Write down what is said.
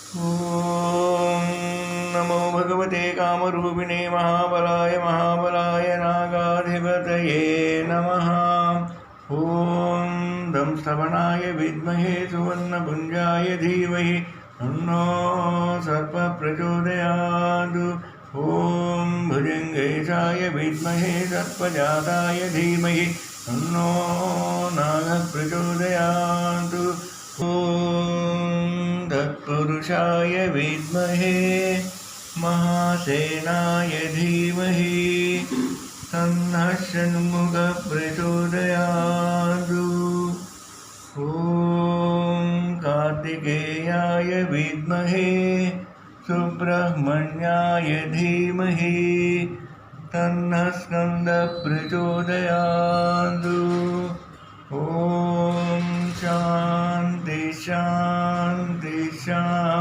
ॐ नमो भगवते कामरूपिणे महाबलाय नागाधिपतये नमः। ॐ दंस्तवनाय विद्महे सुवर्णपुञ्जाय धीमहि तन्नो सर्पः प्रचोदयात्। ॐ भुजङ्गेशाय विद्महे सर्पजाताय धीमहि तन्नो नागः प्रचोदयात्। ॐ तत्पुरुषाय विद्महे महासेनाय धीमहि तन्नः षण्मुखः प्रचोदयात्। ॐ कार्तिकेयाय विद्महे सुब्रह्मण्याय धीमहि तन्नः स्कन्दः प्रचोदयात्। ॐ शान्ति शान्ति शान्ति।